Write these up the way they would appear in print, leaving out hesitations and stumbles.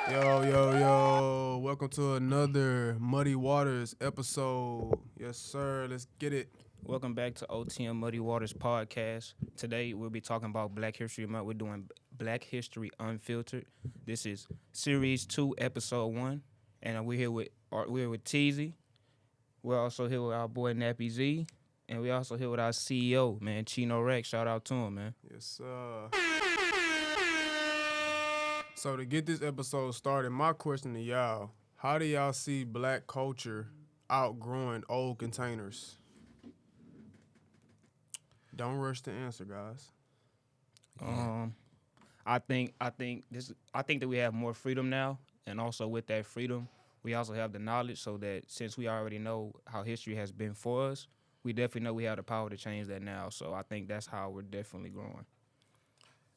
Yo, yo, yo. Welcome to another Muddy Waters episode. Yes, sir. Let's get it. Welcome back to OTM Muddy Waters podcast. Today we'll be talking about Black History Month. We're doing Black History Unfiltered. This is Series 2, Episode 1. And we're here with Teasy. We're also here with our boy Nappy Z. And we also here with our CEO, man, Chino Rex. Shout out to him, man. Yes, sir. So to get this episode started, my question to y'all, how do y'all see black culture outgrowing old containers? Don't rush to answer, guys. I think that we have more freedom now, and also with that freedom, we also have the knowledge so that since we already know how history has been for us, we definitely know we have the power to change that now. So I think that's how we're definitely growing.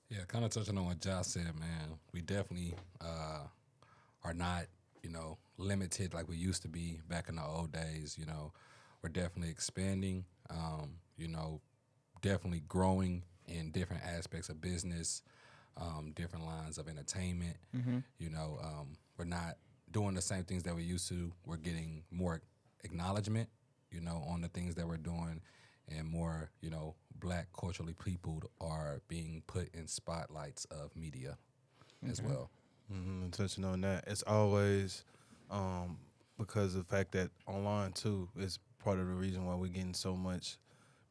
Yeah, kind of touching on what Josh said, man. We definitely are not, limited like we used to be back in the old days. We're definitely expanding. Definitely growing in different aspects of business, different lines of entertainment. We're not doing the same things that we used to. We're getting more acknowledgement, on the things that we're doing, and more, black culturally peopled are being put in spotlights of media as well. And touching on that, it's always because of the fact that online too is part of the reason why we're getting so much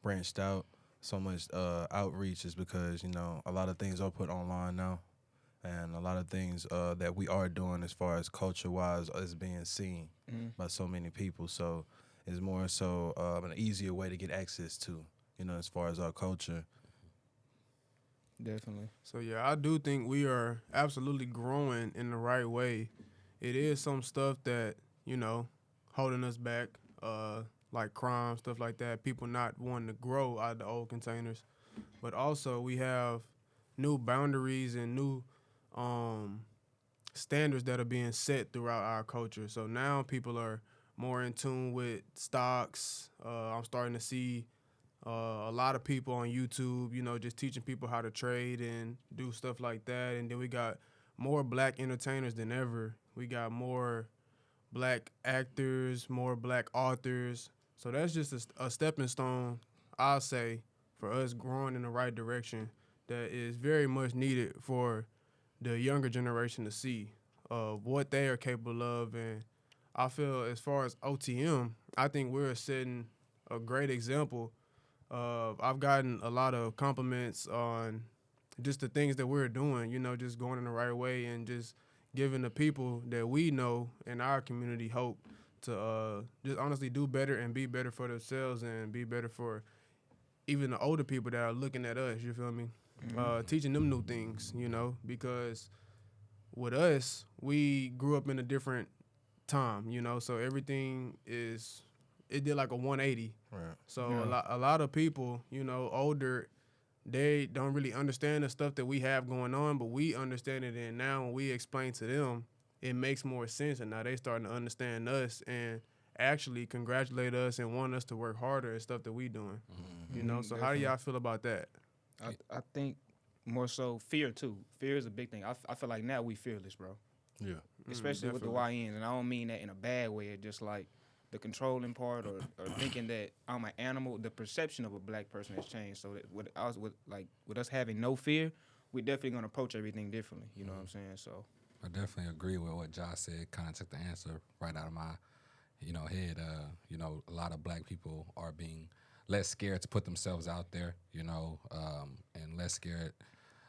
branched out, so much outreach is because a lot of things are put online now, and a lot of things that we are doing as far as culture wise is being seen by so many people. So it's more so an easier way to get access to, as far as our culture. Definitely. So yeah, I do think we are absolutely growing in the right way. It is some stuff that, holding us back, like crime, stuff like that, people not wanting to grow out of the old containers. But also we have new boundaries and new standards that are being set throughout our culture. So now people are more in tune with stocks. I'm starting to see a lot of people on YouTube, just teaching people how to trade and do stuff like that. And then we got more black entertainers than ever. We got more black actors, more black authors. So that's just a stepping stone, I'll say, for us growing in the right direction that is very much needed for the younger generation to see of what they are capable of. And I feel as far as OTM, I think we're setting a great example. I've gotten a lot of compliments on just the things that we're doing, just going in the right way and just giving the people that we know in our community hope to just honestly do better and be better for themselves and be better for even the older people that are looking at us, you feel me? Teaching them new things, because with us, we grew up in a different time, so everything it did like a 180. Right. So a lot of people, older, they don't really understand the stuff that we have going on, but we understand it, and now when we explain to them, it makes more sense, and now they starting to understand us and actually congratulate us and want us to work harder and stuff that we doing. So how do y'all feel about that? I think more so fear, too. Fear is a big thing. I feel like now we fearless, bro. Yeah. Especially with the YNs. And I don't mean that in a bad way. It's just like the controlling part or thinking that I'm an animal. The perception of a black person has changed. So that with us having no fear, we're definitely gonna approach everything differently. You know what I'm saying? So I definitely agree with what Josh said. Kind of took the answer right out of my, head. A lot of black people are being less scared to put themselves out there, and less scared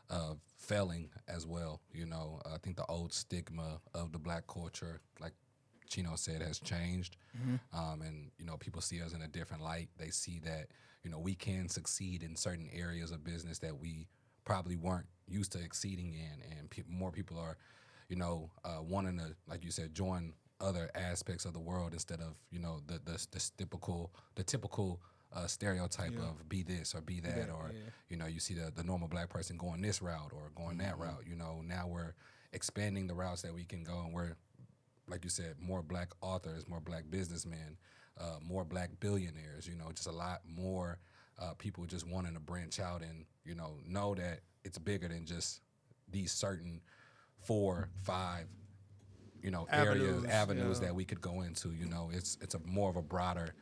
of failing as well. I think the old stigma of the black culture, like Chino said, has changed. And, people see us in a different light. They see that, we can succeed in certain areas of business that we probably weren't used to exceeding in. And more people are, wanting to, like you said, join other aspects of the world instead of, the typical stereotype of be this or be that, or you see the normal black person going this route or going that route. Now we're expanding the routes that we can go, and we're, like you said, more black authors, more black businessmen, more black billionaires. Just a lot more people just wanting to branch out and know that it's bigger than just these certain 4, 5 Avenues, avenues yeah. that we could go into. It's a more of a broader,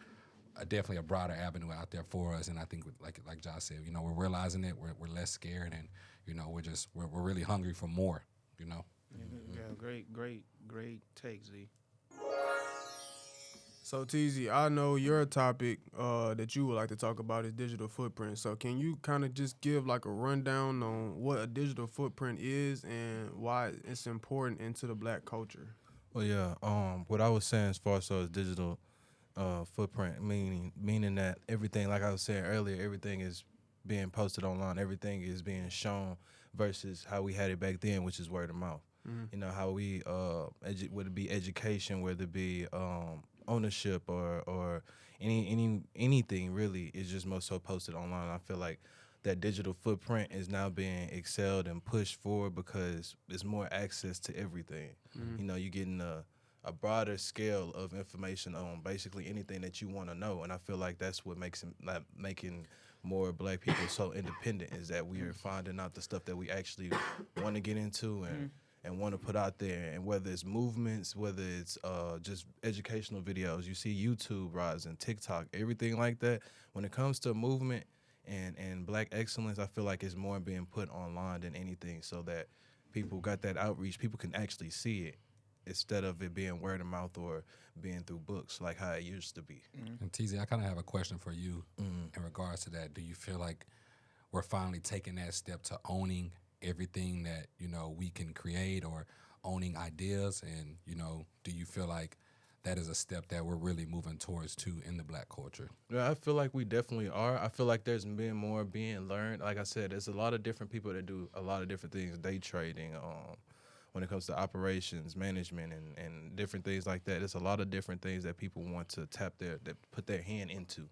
definitely a broader avenue out there for us. And I think like Josh said, we're realizing it. We're less scared, and we're really hungry for more. Yeah, great take, Z. So TZ, I know your topic that you would like to talk about is digital footprint. So can you kind of just give like a rundown on what a digital footprint is and why it's important into the Black culture? Well, yeah. What I was saying as far as digital footprint, meaning that everything, like I was saying earlier, everything is being posted online. Everything is being shown versus how we had it back then, which is word of mouth. How we whether it be education, whether it be ownership or anything really is just most so posted online. I feel like that digital footprint is now being excelled and pushed forward because there's more access to everything. You're getting a broader scale of information on basically anything that you want to know, and I feel like that's what makes making more Black people so independent is that we are finding out the stuff that we actually want to get into and want to put out there, and whether it's movements, whether it's just educational videos, you see YouTube rising, TikTok, everything like that. When it comes to movement and Black excellence, I feel like it's more being put online than anything, so that people got that outreach, people can actually see it instead of it being word of mouth or being through books like how it used to be. And TZ, I kind of have a question for you in regards to that. Do you feel like we're finally taking that step to owning everything that we can create, or owning ideas, and do you feel like that is a step that we're really moving towards too in the Black culture? Yeah, I feel like we definitely are. I feel like there's been more being learned. Like I said, there's a lot of different people that do a lot of different things, day trading, when it comes to operations, management, and different things like that. There's a lot of different things that people want to put their hand into.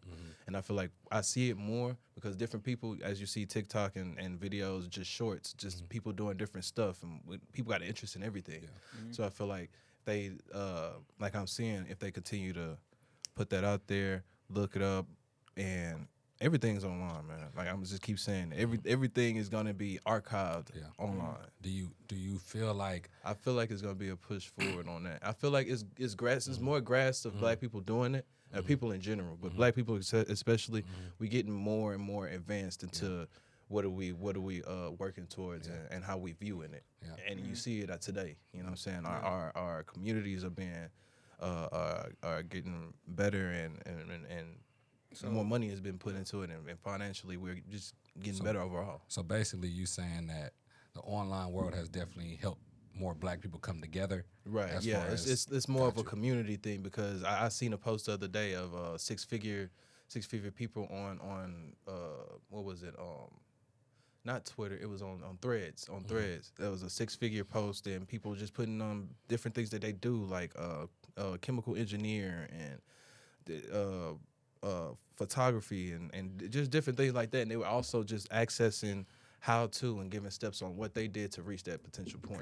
And I feel like I see it more because different people, as you see TikTok and videos, just shorts, just people doing different stuff, and people got an interest in everything. So I feel like they, like I'm seeing, if they continue to put that out there, look it up, and everything's online, man. Like I'm just keep saying, everything is gonna be archived online. Do you feel like I feel like it's gonna be a push forward on that. I feel like it's grass. It's more grass of Black people doing it, and people in general, but Black people especially, we getting more and more advanced into what are we working towards and how we viewing it. And you see it today. You know what I'm saying? Our communities are being are getting better and more money has been put into it, and financially we're just getting better overall. So basically, you saying that the online world has definitely helped more Black people come together, right? Yeah, it's more of a community thing, because I seen a post the other day of six figure people on what was it, not Twitter, it was on Threads. On Threads, there was a 6-figure post, and people just putting on different things that they do, like chemical engineer and photography and just different things like that. And they were also just accessing how to and giving steps on what they did to reach that potential point.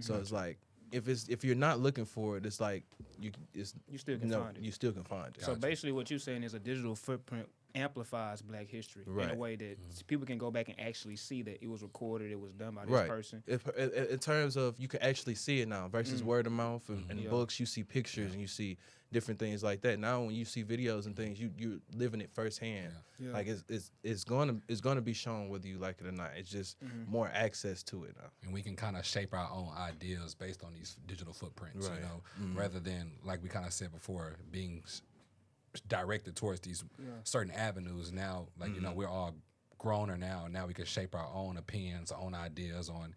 So it's like, if you're not looking for it, it's like you still can find it. You still can find it. So basically, what you're saying is a digital footprint amplifies Black history in a way that people can go back and actually see that it was recorded, it was done by this person. In terms of, you can actually see it now versus word of mouth and books. You see pictures and you see different things like that. Now when you see videos and things, you're living it firsthand. Like it's gonna be shown whether you like it or not. It's just more access to it now. And we can kind of shape our own ideas based on these digital footprints, rather than, like we kind of said before, being directed towards these certain avenues. Now, like we're all growner now. Now we can shape our own opinions, our own ideas on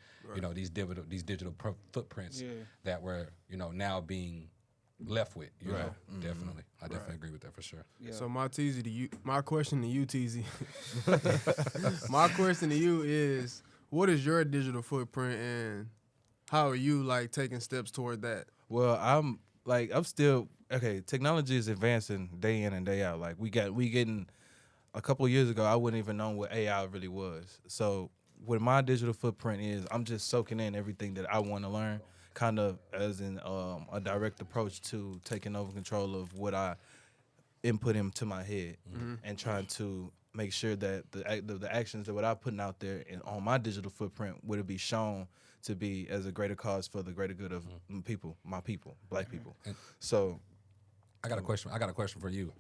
these digital footprints that we're now being left with. Definitely, I definitely agree with that for sure. So my question to you, TZ, my question to you is, what is your digital footprint, and how are you like taking steps toward that? Well, I'm still okay. Technology is advancing day in and day out. Like we getting a couple of years ago, I wouldn't even know what AI really was. So what my digital footprint is, I'm just soaking in everything that I want to learn, kind of as in a direct approach to taking over control of what I input into my head, and trying to make sure that the actions that what I'm putting out there on my digital footprint would be shown to be as a greater cause for the greater good of people, my people, black people. And- So I got a question. I got a question for you.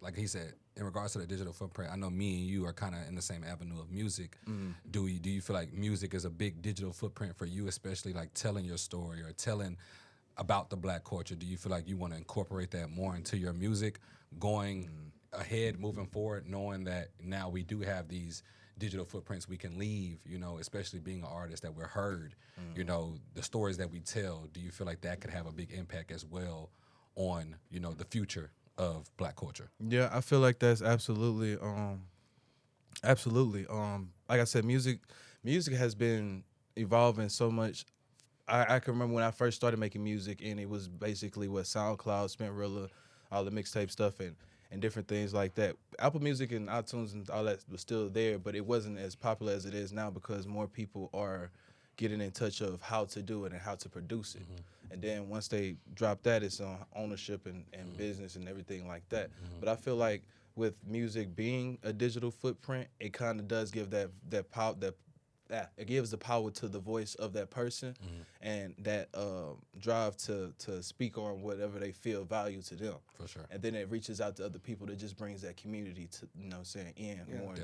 Like he said, in regards to the digital footprint, I know me and you are kind of in the same avenue of music. Do you feel like music is a big digital footprint for you, especially like telling your story or telling about the black culture? Do you feel like you want to incorporate that more into your music, going ahead, moving forward, knowing that now we do have these digital footprints we can leave, you know, especially being an artist that we're heard, you know, the stories that we tell, do you feel like that could have a big impact as well on, you know, the future of black culture? yeah, I feel like that's absolutely, like I said, music has been evolving so much. I can remember when I first started making music, and it was basically what SoundCloud, Spinrilla, all the mixtape stuff, and different things like that. Apple Music and iTunes and all that was still there, but it wasn't as popular as it is now because more people are getting in touch of how to do it and how to produce it. And then once they drop that, it's on ownership and business and everything like that. But I feel like with music being a digital footprint, it kind of does give that power, it gives the power to the voice of that person and that drive to speak on whatever they feel value to them. For sure. And then it reaches out to other people. That just brings that community to, you know what I'm saying,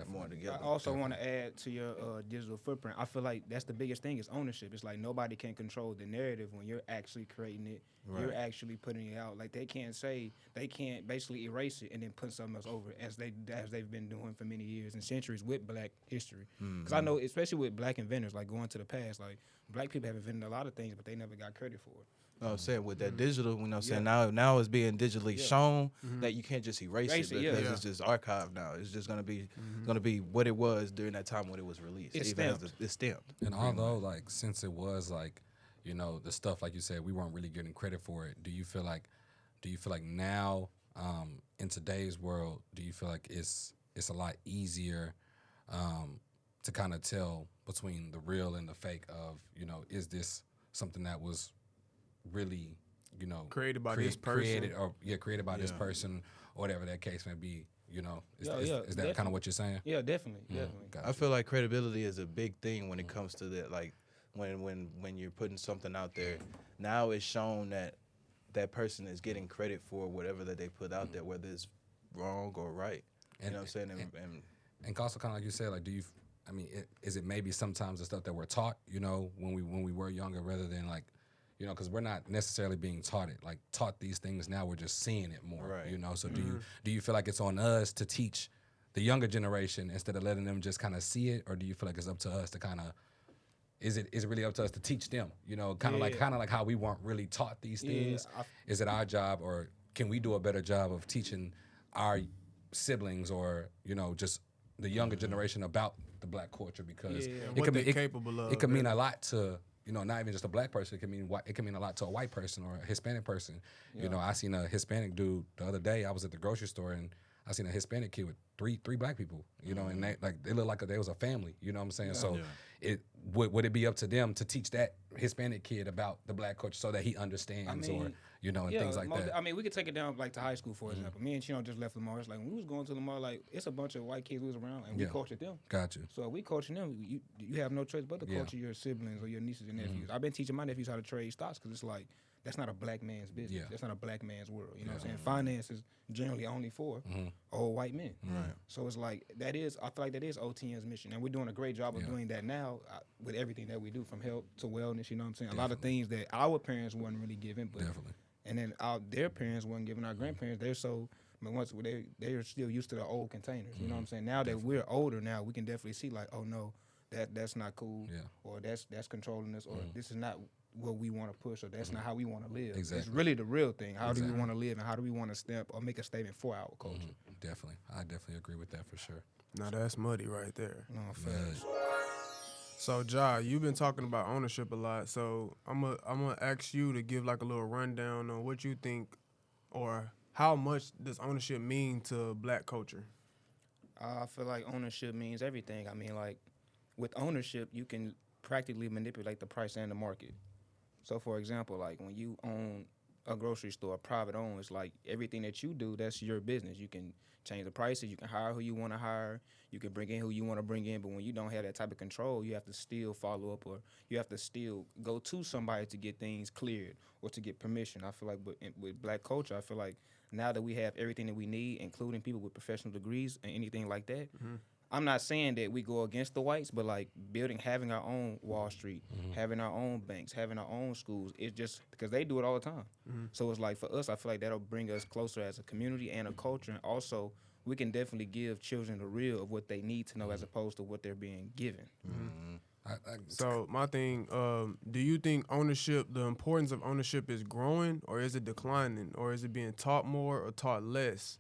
more together. I also want to add to your digital footprint. I feel like that's the biggest thing is ownership. It's like nobody can control the narrative when you're actually creating it. Right. You're actually putting it out. Like they can't basically erase it and then put something else over it as they've been doing for many years and centuries with Black history. Because I know, especially with Black inventors, like going to the past, like Black people have invented a lot of things, but they never got credit for it. You know what I'm saying? With that digital, you know what I'm saying? Now it's being digitally shown that you can't just erase it because it's just archived now. It's just gonna be what it was during that time when it was released. It's Even stamped. it's stamped. And although, like, since it was like, you know, the stuff like you said, we weren't really getting credit for it. Do you feel like now, in today's world, do you feel like it's a lot easier to kind of tell between the real and the fake of, you know, is this something that was really, you know, Created by this person. created by this person, or whatever that case may be. You know, is that definitely. kind of what you're saying? Yeah, definitely. Gotcha. I feel like credibility is a big thing when it comes to that. Like when you're putting something out there, now it's shown that that person is getting credit for whatever that they put out there, whether it's wrong or right. You know what I'm saying? And also, kind of like you said, like, is it maybe sometimes the stuff that we're taught, you know, when we were younger, rather than like, you know, because we're not necessarily being taught these things now. We're just seeing it more, Right. you know. So do you feel like it's on us to teach the younger generation instead of letting them just kind of see it, or do you feel like it's up to us to kind of is it really up to us to teach them? You know, kind of like how we weren't really taught these things. Is it our job, or can we do a better job of teaching our siblings, or, you know, just the younger generation about the Black culture? Because what they're capable of. It could mean a lot to, you know, not even just a Black person. It can mean a lot to a white person or a Hispanic person. You know, I seen a Hispanic dude the other day. I was at the grocery store and I seen a Hispanic kid with three Black people. You know, and they looked like they was a family. You know what I'm saying? So would it be up to them to teach that Hispanic kid about the Black culture so that he understands, or, you know, and things like that? I mean, we could take it down like to high school, for example. Me and Chino just left Lamar. It's like when we was going to Lamar, like it's a bunch of white kids who was around, and we cultured them. Got you. So if we coaching them, you have no choice but to culture your siblings or your nieces and nephews. I've been teaching my nephews how to trade stocks because it's like that's not a Black man's business. Yeah. That's not a Black man's world. You know what I'm saying? Finance is generally only for old white men. Right. So it's like I feel like that is OTN's mission, and we're doing a great job of doing that now with everything that we do, from health to wellness. You know what I'm saying? A lot of things that our parents weren't really given, but and then their parents weren't giving our grandparents. They're so. I mean, once they're still used to the old containers. You know what I'm saying? Now that we're older, now we can definitely see like, oh no, that's not cool, or that's controlling us, or this is not what we want to push, or that's not how we want to live. Exactly. It's really the real thing. How do we want to live, and how do we want to stamp or make a statement for our culture? Definitely, I definitely agree with that for sure. Now that's muddy right there. No, facts. So, Ja, you've been talking about ownership a lot. So I'm gonna ask you to give like a little rundown on what you think, or how much does ownership mean to Black culture? I feel like ownership means everything. I mean, like with ownership, you can practically manipulate the price and the market. So, for example, like when you own a grocery store, private owned, it's like everything that you do, that's your business. You can change the prices, you can hire who you want to hire, you can bring in who you want to bring in. But when you don't have that type of control, you have to still follow up, or you have to still go to somebody to get things cleared or to get permission. I feel like with black culture, I feel like now that we have everything that we need, including people with professional degrees and anything like that, I'm not saying that we go against the whites, but like having our own Wall Street, having our own banks, having our own schools, it's just because they do it all the time. So it's like for us, I feel like that'll bring us closer as a community and a culture. And also, we can definitely give children the real of what they need to know as opposed to what they're being given. So my thing, do you think the importance of ownership is growing, or is it declining, or is it being taught more or taught less?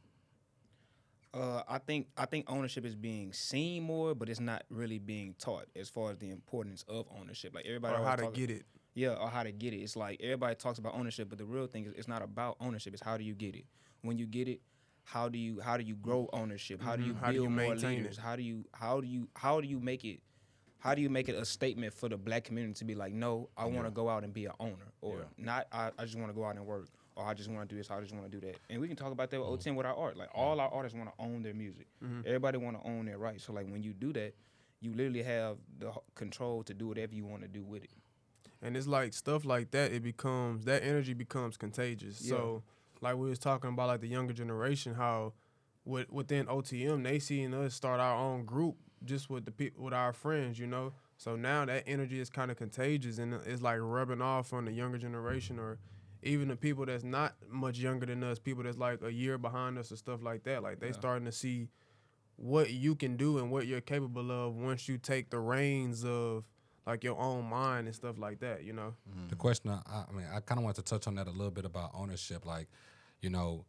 I think ownership is being seen more, but it's not really being taught as far as the importance of ownership. Like everybody, Or how to get it? Yeah, or how to get it. It's like everybody talks about ownership, but the real thing is it's not about ownership. It's how do you get it? When you get it, how do you grow ownership? How do you How do you build more maintain leaders? it? How do you make it? How do you make it a statement for the black community to be like, no, I want to go out and be an owner, or not? I just want to go out and work, or I just want to do this. I just want to do that. And we can talk about that with O10 with our art. Like all our artists want to own their music. Everybody want to own their rights. So like when you do that, you literally have the control to do whatever you want to do with it. And it's like stuff like that. That energy becomes contagious. Yeah. So, like we was talking about, like the younger generation, how within OTM they seeing us start our own group just with with our friends, you know. So now that energy is kind of contagious, and it's like rubbing off on the younger generation, or even the people that's not much younger than us, people that's like a year behind us or stuff like that. Like they starting to see what you can do and what you're capable of once you take the reins of like your own mind and stuff like that, you know. The question, I kind of want to touch on that a little bit about ownership. Like, you know,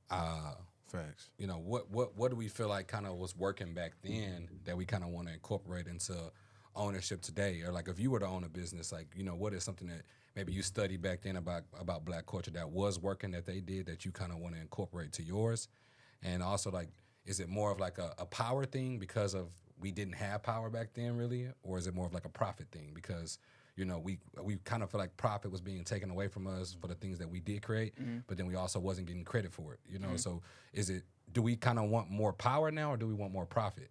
Facts. you know, what do we feel like kind of was working back then that we kind of want to incorporate into ownership today? Or like if you were to own a business, like, you know, what is something that maybe you studied back then about black culture that was working that they did that you kind of want to incorporate to yours? And also, like, is it more of like a power thing because of we didn't have power back then really? Or is it more of like a profit thing because, you know, we kind of feel like profit was being taken away from us for the things that we did create, but then we also wasn't getting credit for it, you know? So do we kind of want more power now, or do we want more profit?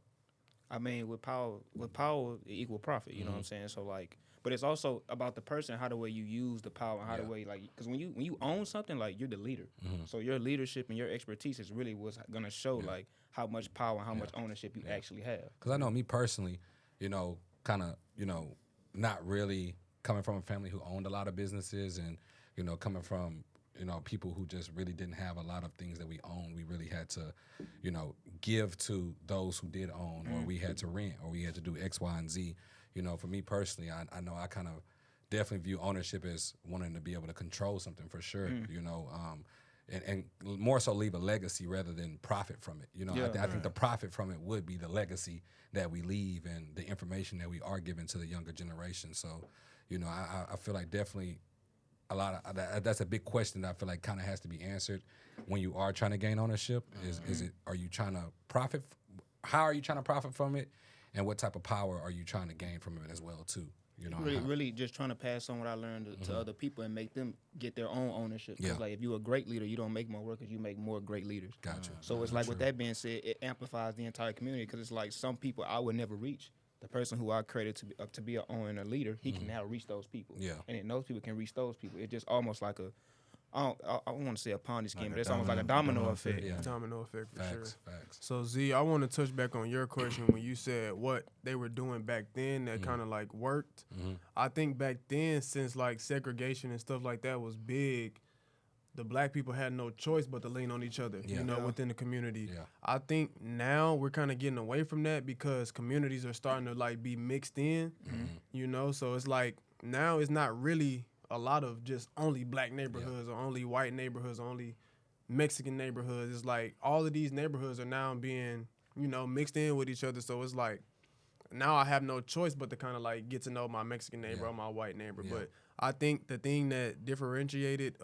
I mean, with power equal profit. You know what I'm saying? So like, but it's also about the person, how the way you use the power, and how the way, like, because when you own something, like, you're the leader. So your leadership and your expertise is really what's gonna show like how much power and how much ownership you actually have. Because I know me personally, you know, kind of, you know, not really coming from a family who owned a lot of businesses, and, you know, coming from, you know, people who just really didn't have a lot of things that we owned. We really had to, you know, give to those who did own, or we had to rent, or we had to do X, Y, and Z. You know, for me personally, I know I kind of definitely view ownership as wanting to be able to control something for sure, you know, and more so leave a legacy rather than profit from it. You know, I think the profit from it would be the legacy that we leave and the information that we are giving to the younger generation. So, you know, I feel like definitely a lot of that's a big question that I feel like kind of has to be answered when you are trying to gain ownership. Are you trying to profit? How are you trying to profit from it? And what type of power are you trying to gain from it as well too? You know, Really just trying to pass on what I learned to other people and make them get their own ownership. Because like if you're a great leader, you don't make more workers, you make more great leaders. Gotcha. So it's like with that being said, it amplifies the entire community, because it's like some people I would never reach. The person who I created to be an owner and a leader, he can now reach those people. Yeah. And then those people can reach those people. It's just almost like I want to say a Ponzi scheme, but it's almost like a domino effect. Yeah. Domino effect for sure. Facts. So Z, I want to touch back on your question when you said what they were doing back then that kind of like worked. I think back then, since like segregation and stuff like that was big, the black people had no choice but to lean on each other, you know, within the community. Yeah. I think now we're kind of getting away from that because communities are starting to like be mixed in, you know, so it's like now it's not really a lot of just only black neighborhoods or only white neighborhoods, or only Mexican neighborhoods. It's like all of these neighborhoods are now being, you know, mixed in with each other. So it's like now I have no choice but to kind of like get to know my Mexican neighbor or my white neighbor. But I think the thing that differentiated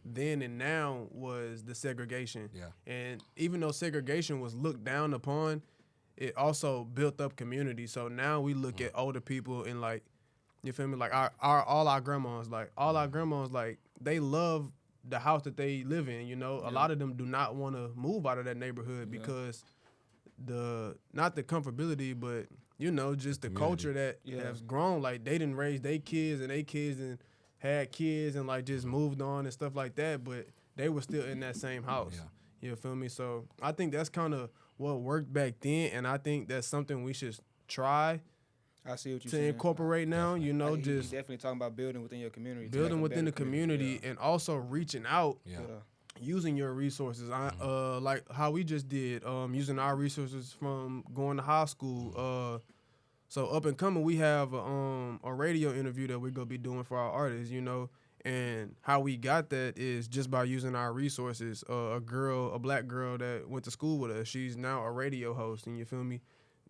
then and now was the segregation. Yeah. And even though segregation was looked down upon, it also built up community. So now we look at older people and like, you feel me? Like all our grandmas, like they love the house that they live in. You know, a lot of them do not want to move out of that neighborhood because not the comfortability, but you know, just the culture that has grown. Like they didn't raise their kids and had kids and like just moved on and stuff like that, but they were still in that same house. Yeah. You feel me? So I think that's kind of what worked back then, and I think that's something we should try I see what you're to saying. incorporate now. You know, You're just definitely talking about building within your community. building within the community and also reaching out. Using your resources, like how we just did, using our resources from going to high school. So up and coming, we have a radio interview that we're gonna be doing for our artists, you know, and how we got that is just by using our resources. A black girl that went to school with us, she's now a radio host, and you feel me?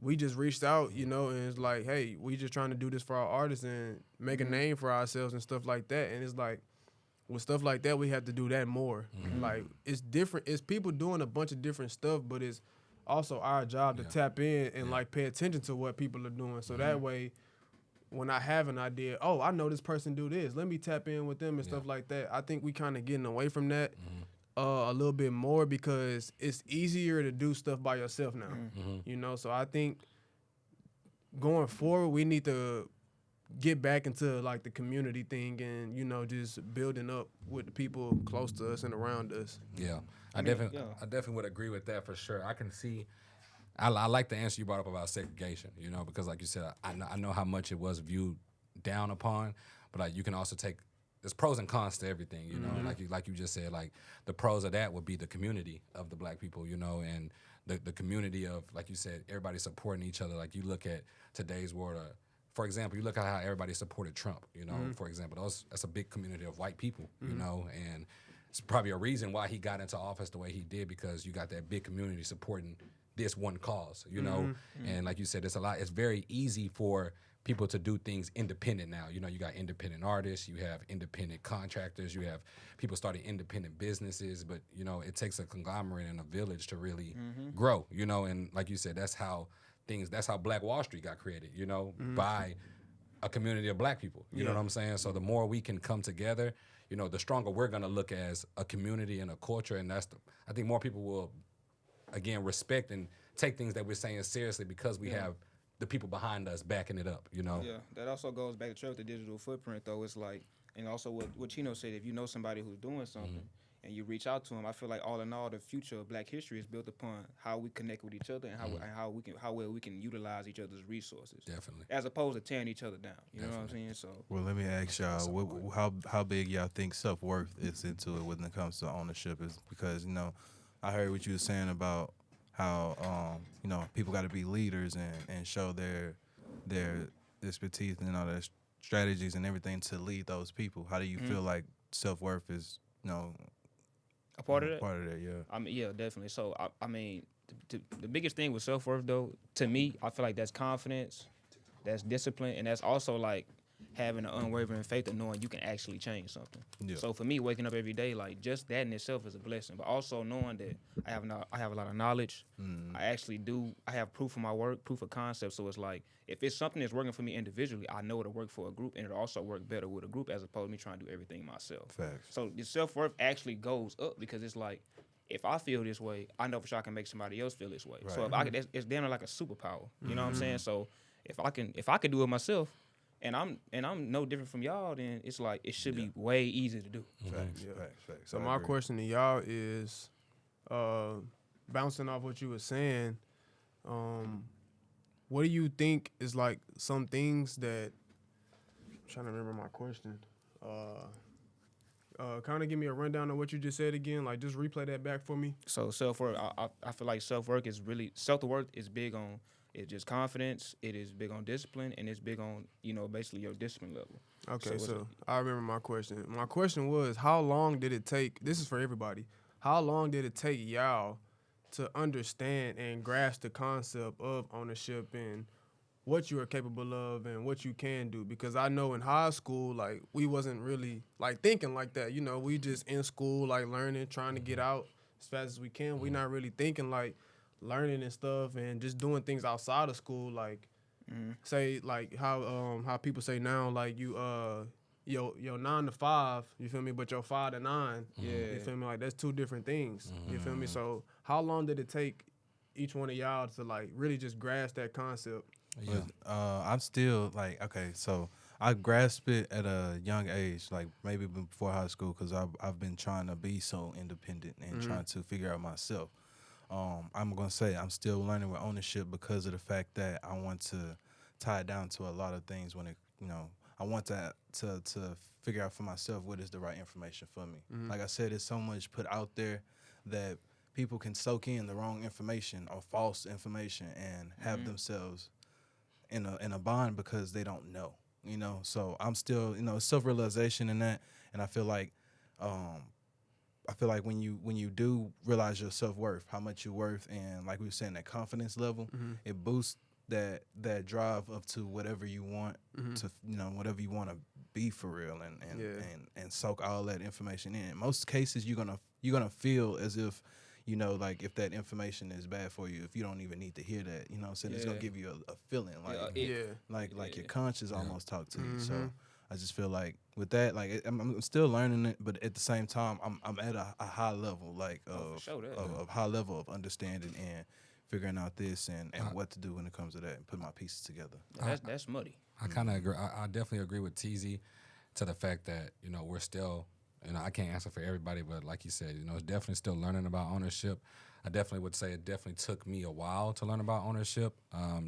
We just reached out, you know, and it's like, hey, we just trying to do this for our artists and make a name for ourselves and stuff like that, and it's like. With stuff like that, we have to do that more. Like, it's different. It's people doing a bunch of different stuff, but it's also our job to tap in and, like, pay attention to what people are doing. So that way, when I have an idea, oh, I know this person do this. Let me tap in with them and stuff like that. I think we kind of getting away from that a little bit more because it's easier to do stuff by yourself now. You know, so I think going forward, we need to get back into like the community thing and, you know, just building up with the people close to us and around us. Yeah. I definitely would agree with that for sure. I can see I like the answer you brought up about segregation, you know, because like you said, I know how much it was viewed down upon, but like you can also take there's pros and cons to everything, you know. Like you just said, like the pros of that would be the community of the black people, you know, and the community of, like you said, everybody supporting each other. Like you look at today's world, for example, you look at how everybody supported Trump, you know, for example, that's a big community of white people, you know, and it's probably a reason why he got into office the way he did, because you got that big community supporting this one cause, you know, and like you said, it's very easy for people to do things independent now. You know, you got independent artists, you have independent contractors, you have people starting independent businesses, but, you know, it takes a conglomerate and a village to really grow, you know, and like you said, that's how Black Wall Street got created, you know, by a community of black people. You know what I'm saying? So the more we can come together, you know, the stronger we're gonna look as a community and a culture, and I think more people will, again, respect and take things that we're saying seriously because we have the people behind us backing it up, you know? Yeah, that also goes back to Trevor, the digital footprint, though. It's like, and also what Chino said, if you know somebody who's doing something, and you reach out to them, I feel like all in all, the future of Black history is built upon how we connect with each other and how well we can utilize each other's resources. Definitely. As opposed to tearing each other down. You know what I'm saying? So. Well, let me ask y'all, how big y'all think self-worth is into it when it comes to ownership? Is because, you know, I heard what you were saying about how you know, people got to be leaders and show their expertise and all their strategies and everything to lead those people. How do you feel like self-worth is, you know, a part of that? Part of that, yeah. I mean, yeah, definitely. So, I mean, the biggest thing with self-worth, though, to me, I feel like that's confidence, that's discipline, and that's also, like, having an unwavering faith of knowing you can actually change something. Yeah. So, for me, waking up every day, like, just that in itself is a blessing. But also knowing that I have a lot of knowledge. I have proof of my work, proof of concept. So, it's like, if it's something that's working for me individually, I know it'll work for a group, and it'll also work better with a group as opposed to me trying to do everything myself. Facts. So your self-worth actually goes up because it's like, if I feel this way, I know for sure I can make somebody else feel this way. Right. So if it's damn like a superpower. You know what I'm saying? So if I can do it myself, and I'm no different from y'all, then it's like it should be way easier to do. Facts. So my question to y'all is, bouncing off what you were saying, what do you think is like some things that, I'm trying to remember my question. Kind of give me a rundown of what you just said again. Like, just replay that back for me. So self-worth, I feel like self-worth is big on, it's just confidence, it is big on discipline, and it's big on, you know, basically your discipline level. Okay, so I remember my question. My question was, how long did it take, this is for everybody, how long did it take y'all to understand and grasp the concept of ownership and what you are capable of and what you can do? Because I know in high school, like, we wasn't really, like, thinking like that. You know, we just in school, like, learning, trying to get out as fast as we can. We not really thinking, like, learning and stuff and just doing things outside of school, like, say, like, how people say now, like, you your 9 to 5, you feel me? But your 5 to 9, Yeah. you feel me? Like that's two different things. You feel me? So how long did it take each one of y'all to like really just grasp that concept? Yeah. But, I'm still like, okay, so I grasped it at a young age, like maybe before high school, because I've been trying to be so independent and trying to figure out myself. I'm gonna say I'm still learning with ownership because of the fact that I want to tie it down to a lot of things when it, I want to figure out for myself what is the right information for me. Like I said, there's so much put out there that people can soak in the wrong information or false information and have themselves in a bond because they don't know, So I'm still, self-realization in that, and I feel like when you do realize your self-worth, how much you're worth, and like we were saying, that confidence level, it boosts that drive up to whatever you want to, whatever you want to be for real, and soak all that information in. In most cases, you're gonna feel as if, like if that information is bad for you, if you don't even need to hear that, so it's gonna give you a feeling like like your conscience almost talk to you. So I just feel like with that, like I'm still learning it, but at the same time, I'm at a high level, like of high level of understanding and figuring out this and what to do when it comes to that and put my pieces together. That's muddy. I kind of agree. I definitely agree with TZ to the fact that, we're still, I can't answer for everybody, but like you said, it's definitely still learning about ownership. I definitely would say it definitely took me a while to learn about ownership,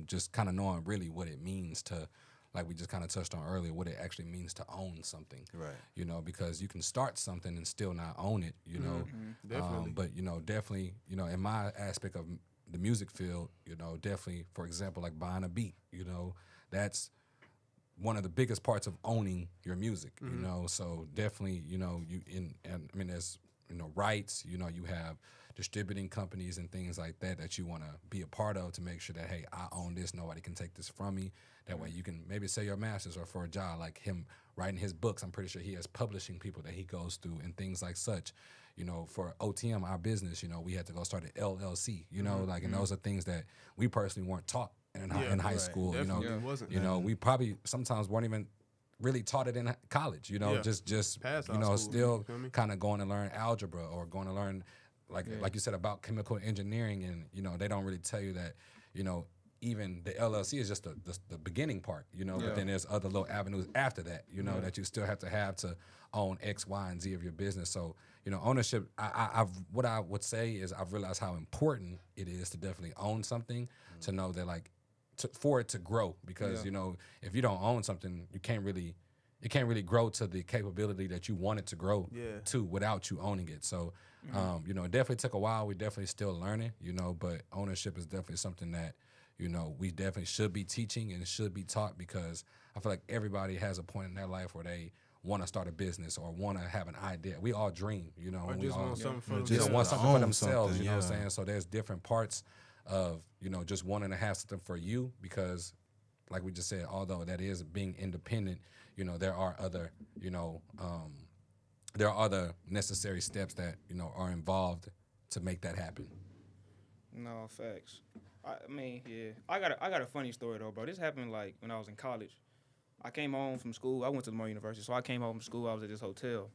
just kind of knowing really what it means to, like we just kind of touched on earlier, what it actually means to own something. Right. Because you can start something and still not own it, Definitely. But, definitely, in my aspect of the music field, definitely, for example, like buying a beat, that's one of the biggest parts of owning your music, so definitely, there's, rights, you have distributing companies and things like that you want to be a part of to make sure that, hey, I own this, nobody can take this from me. That way you can maybe sell your masters, or for a job like him writing his books, I'm pretty sure he has publishing people that he goes through and things like such. For OTM, our business, we had to go start an LLC, and those are things that we personally weren't taught in high school. Definitely wasn't. We probably sometimes weren't even really taught it in college. Just Past high school, still you feel me? kind of going to learn algebra or going to learn like you said about chemical engineering, and they don't really tell you that even the LLC is just the beginning part, but then there's other little avenues after that, that you still have to own X, Y, and Z of your business. So, ownership, what I would say is I've realized how important it is to definitely own something, to know that for it to grow, because, if you don't own something, it can't really grow to the capability that you want it to grow to without you owning it. So, it definitely took a while. We definitely still learning, but ownership is definitely something that, we definitely should be teaching and should be taught, because I feel like everybody has a point in their life where they want to start a business or want to have an idea. We all dream, Or and just we all want something for just themselves. want something for Own themselves, something, you know what I'm saying? So there's different parts of, just wanting to have something for you, because like we just said, although that is being independent, there are other, there are other necessary steps that, are involved to make that happen. No, facts. I mean, yeah. I got a funny story though, bro. This happened like when I was in college. I came home from school. I went to Lamar University, so I came home from school. I was at this hotel,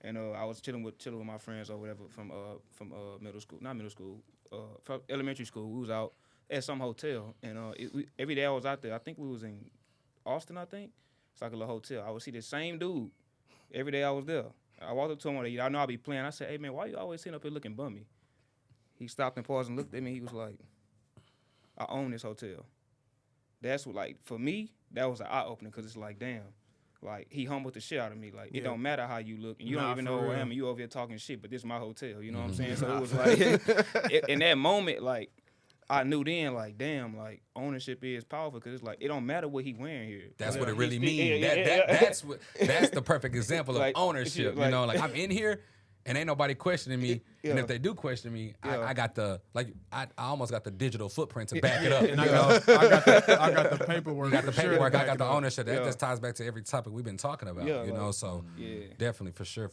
and I was chilling with my friends or whatever from middle school, not middle school, from elementary school. We was out at some hotel, and every day I was out there. I think we was in Austin. I think it's like a little hotel. I would see the same dude every day I was there. I walked up to him one day. I know I be playing. I said, "Hey man, why you always sitting up here looking bummy?" He stopped and paused and looked at me. He was like, "I own this hotel." That's what, like, for me, that was an eye opener, because it's like, damn, like, he humbled the shit out of me. Like, it don't matter how you look, and you don't even know who I am, and you over here talking shit, but this is my hotel, you know what I'm saying? So it was like, in that moment, like, I knew then, like, damn, like, ownership is powerful, because it's like, it don't matter what he wearing here. That's what it really He's- means. That's the perfect example of Like, ownership. like- Like I'm in here, and ain't nobody questioning me. And Yeah. if they do question me, Yeah. I got the I almost got the digital footprint to back it up. And I got the paperwork. You got the for sure to paperwork. I back got it the up. ownership. That Yeah. just ties back to every topic we've been talking about. Yeah, you know, like, so Yeah. definitely for sure.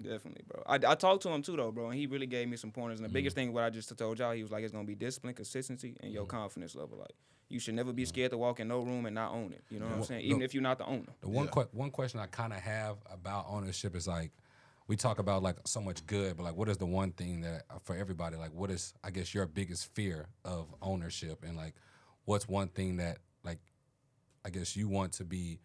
Definitely, bro. I talked to him too, though, bro, and he really gave me some pointers. And the biggest thing, what I just told y'all, he was like, it's gonna be discipline, consistency, and your confidence level. Like, you should never be scared to walk in no room and not own it. You know what I'm saying? Even if you're not the owner. The one question I kind of have about ownership is like, we talk about like so much good, but like, what is the one thing that for everybody, like, what is, I guess, your biggest fear of ownership, and like, what's one thing that, like, I guess you want to be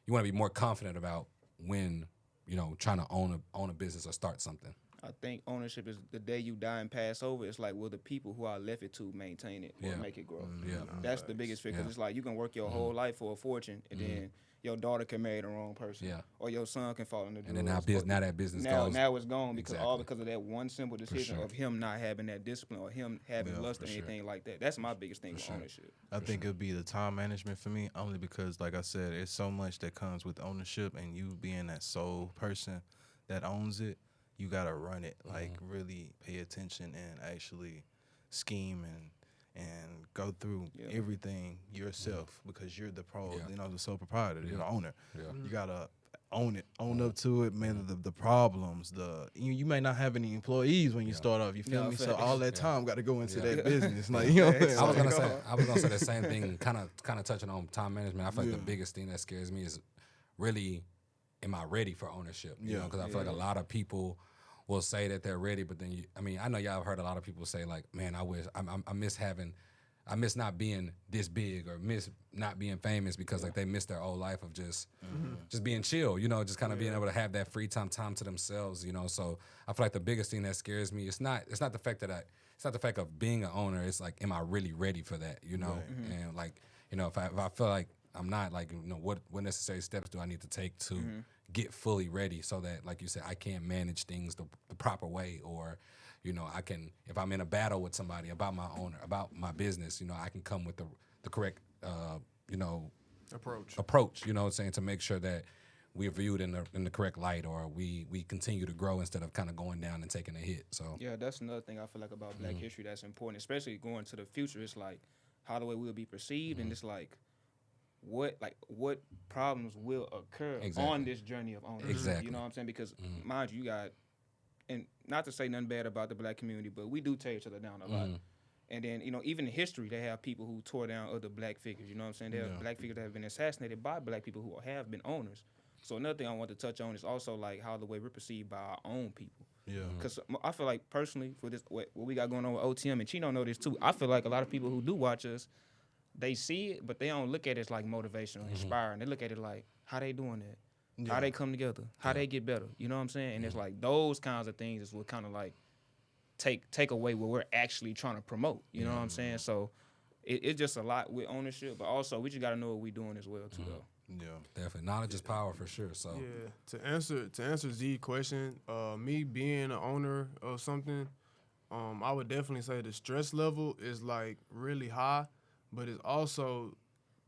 more confident about when, you know, trying to own a business or start something. I think ownership is the day you die and pass over. It's like, will the people who are left it to maintain it or Yeah. make it grow? Yeah. That's the biggest fear, because Yeah. it's like you can work your whole life for a fortune, and then your daughter can marry the wrong person, Yeah. or your son can fall into drugs. And then now that business now, goes. now it's gone because all Exactly. because of that one simple decision sure. of him not having that discipline or him having Yeah, lust or for sure. anything like that. That's my biggest thing with sure. ownership. I think it'd be the time management for me, only because, like I said, it's so much that comes with ownership, and you being that sole person that owns it, you gotta run it. Like, really pay attention and actually scheme and go through Yeah. everything yourself, because you're the Yeah. you know, the sole proprietor, you're the owner. Yeah. You gotta own it, own up to it, man. The problems, you may not have any employees when you start off. You feel Yeah, me? So facts. all that time got to go into Yeah. that business. Like, you know what I'm saying? I was Like, gonna say the same thing. Kind of touching on time management. I feel like the biggest thing that scares me is really, am I ready for ownership? You know, because I feel like a lot of people will say that they're ready, but then I know y'all have heard a lot of people say like, man, I miss not being this big, or miss not being famous, because like they miss their old life of just being chill, you know, just kind of being able to have that free time to themselves, you know. So I feel like the biggest thing that scares me, it's not the fact of being an owner. It's like, am I really ready for that, you know? And like, you know, if I feel like I'm not, like, you know, what necessary steps do I need to take to get fully ready, so that, like you said, I can manage things the proper way, or, you know, I can, if I'm in a battle with somebody about my owner, about my business, you know, I can come with the correct, you know, approach, you know what I'm saying, to make sure that we're viewed in the correct light, or we continue to grow instead of kind of going down and taking a hit. So Yeah, that's another thing I feel like about Black history that's important, especially going to the future. It's like how the way we'll be perceived, and it's like what problems will occur Exactly. on this journey of ownership. Exactly. You know what I'm saying? Because mind you got, and not to say nothing bad about the Black community, but we do tear each other down a lot. And then, you know, even in history, they have people who tore down other Black figures. You know what I'm saying? There are Black figures that have been assassinated by Black people who have been owners. So another thing I want to touch on is also like how the way we're perceived by our own people. yeah. Because I feel like personally, for this, what we got going on with OTM, and Chino know this too, I feel like a lot of people who do watch us, they see it, but they don't look at it as like motivational, inspiring. They look at it like, how they doing that? How they come together? How they get better? You know what I'm saying? And it's like those kinds of things is what kind of like take away what we're actually trying to promote. You know what I'm saying? So it's just a lot with ownership, but also we just got to know what we're doing as well too, though. Yeah. definitely, knowledge is power for sure. So Yeah. To answer Z's question, me being an owner of something, I would definitely say the stress level is like really high, but it's also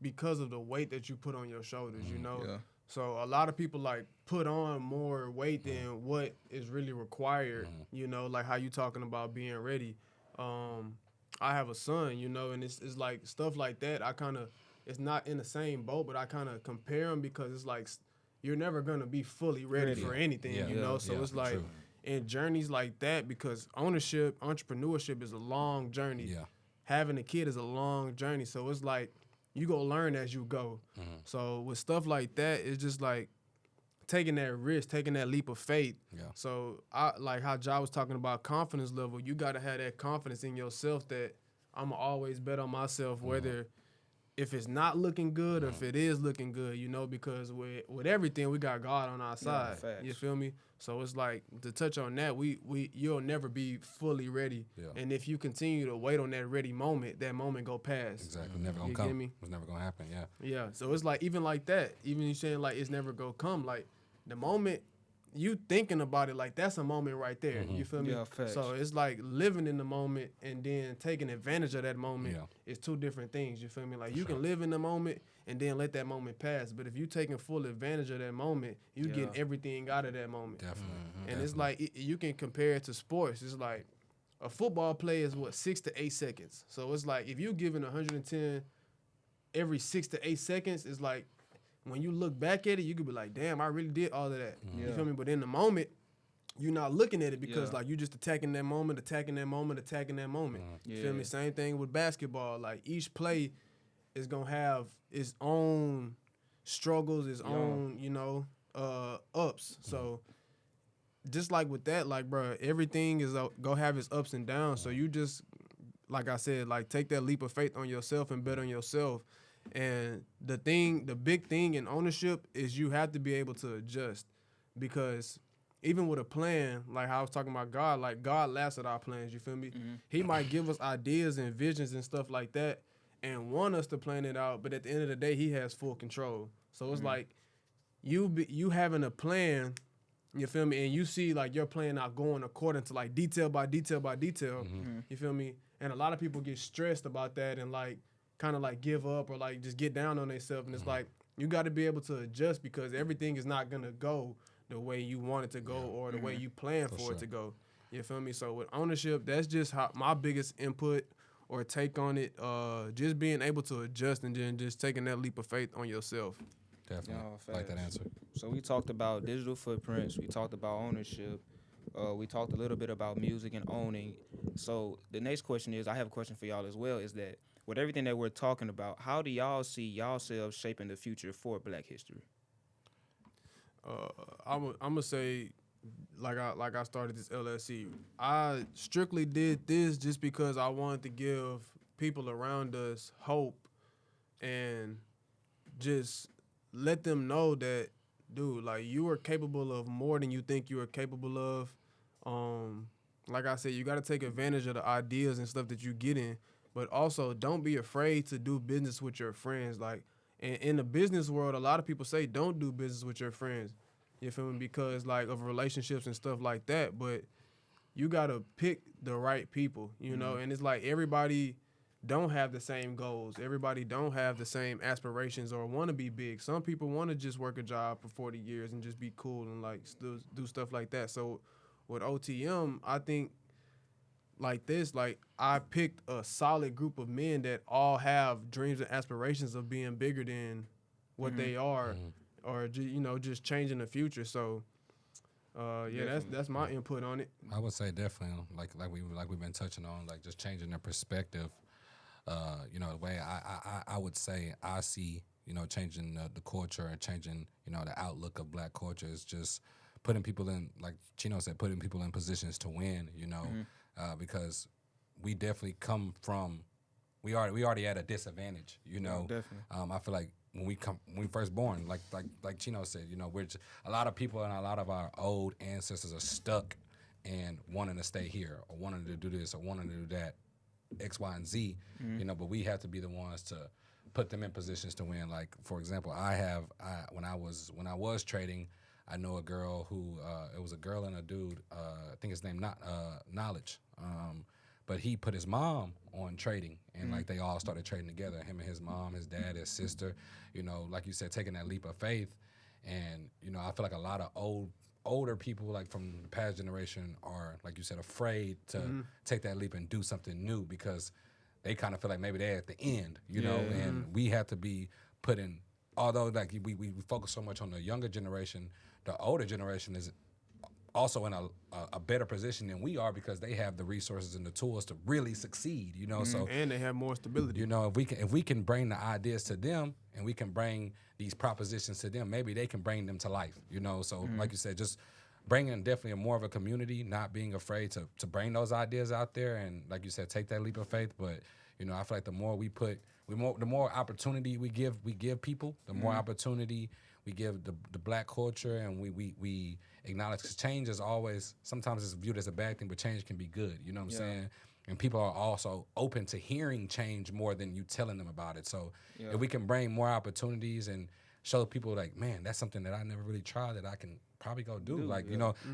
because of the weight that you put on your shoulders, you know? Yeah. So a lot of people like put on more weight than what is really required, you know, like how you talking about being ready. I have a son, you know, and it's like stuff like that. I kind of, it's not in the same boat, but I kind of compare them because it's like you're never going to be fully ready for anything, Yeah. you know? Yeah. So Yeah, it's like true. in journeys like that, because entrepreneurship is a long journey. Yeah. Having a kid is a long journey. So it's like you go learn as you go. So with stuff like that, it's just like taking that risk, taking that leap of faith. Yeah. So I like how Ja was talking about confidence level. You got to have that confidence in yourself that I'm going to always bet on myself, whether if it's not looking good or if it is looking good, you know, because with everything, we got God on our side. facts. You feel me? So it's like, to touch on that, you'll never be fully ready. Yeah. And if you continue to wait on that ready moment, that moment go past. Exactly, never gonna You come. get me? It's never gonna happen. Yeah. Yeah. So it's like, even like that, even you saying like it's never gonna come, like the moment you thinking about it, like that's a moment right there. You feel me? Yeah, facts. So it's like living in the moment and then taking advantage of that moment Yeah. is two different things. You feel me? Like you can live in the moment and then let that moment pass. But if you taking full advantage of that moment, you Yeah. get everything out of that moment. Definitely. And it's like you can compare it to sports. It's like a football play is what 6 to 8 seconds. So it's like if you giving 110 every 6 to 8 seconds, it's like when you look back at it, you could be like, damn, I really did all of that. You Yeah. feel me? But in the moment, you're not looking at it because Yeah. like you just attacking that moment. You feel me? Same thing with basketball. Like each play is gonna have its own struggles, its own, ups. So just like with that, like, bro, everything is go have its ups and downs. So you just, like I said, like take that leap of faith on yourself and bet on yourself. And the big thing in ownership is you have to be able to adjust, because even with a plan, like how I was talking about God, like God laughs at our plans. You feel me? He might give us ideas and visions and stuff like that, and want us to plan it out. But at the end of the day, He has full control. So it's like you having a plan. You feel me? And you see like your plan not going according to like detail by detail by detail. You feel me? And a lot of people get stressed about that and like kind of like give up or like just get down on themselves. And it's like you got to be able to adjust, because everything is not gonna go the way you want it to go or the way you plan for it to go. You feel me? So with ownership, that's just how my biggest input or take on it. Just being able to adjust and then just taking that leap of faith on yourself. Definitely. No, Like that facts. answer. So we talked about digital footprints. We talked about ownership. We talked a little bit about music and owning. So the next question is, I have a question for y'all as well, is that with everything that we're talking about, how do y'all see yourselves shaping the future for Black history? I'm gonna say, like I started this LLC. I strictly did this just because I wanted to give people around us hope and just let them know that, dude, like you are capable of more than you think you are capable of. Like I said, you got to take advantage of the ideas and stuff that you get in, but also don't be afraid to do business with your friends. Like in the business world, a lot of people say don't do business with your friends. You feel me? Because like of relationships and stuff like that. But you gotta pick the right people, you know. And it's like everybody don't have the same goals. Everybody don't have the same aspirations or want to be big. Some people want to just work a job for 40 years and just be cool and like still do stuff like that. So with OTM, I think like this, like I picked a solid group of men that all have dreams and aspirations of being bigger than what they are, or just changing the future. So that's my input on it. I would say definitely like we've been touching on, like just changing their perspective. The way I would say I see, changing the culture and changing, the outlook of Black culture is just putting people in, like Chino said, putting people in positions to win, because we definitely come from, we already at a disadvantage, Definitely. I feel like when we first born, like Chino said, we're just, a lot of people and a lot of our old ancestors are stuck and wanting to stay here or wanting to do this or wanting to do that, X, Y, and Z, but we have to be the ones to put them in positions to win. Like, for example, when I was trading, I know a girl who, it was a girl and a dude, I think his name Knowledge, but he put his mom on trading, and like they all started trading together, him and his mom, his dad, his sister, like you said, taking that leap of faith. And, I feel like a lot of older people, like from the past generation, are, like you said, afraid to take that leap and do something new because they kind of feel like maybe they're at the end, and we have to be put in, although like we focus so much on the younger generation, the older generation is also in a better position than we are because they have the resources and the tools to really succeed, so And they have more stability. if we can bring the ideas to them and we can bring these propositions to them, maybe they can bring them to life, so like you said, just bringing definitely more of a community, not being afraid to bring those ideas out there, and like you said, take that leap of faith. But I feel like the more the more opportunity we give people, the more opportunity we give the Black culture, and we acknowledge, because change is always, sometimes it's viewed as a bad thing, but change can be good, you know what I'm saying? And people are also open to hearing change more than you telling them about it. So if we can bring more opportunities and show people like, man, that's something that I never really tried that I can probably go do. Like,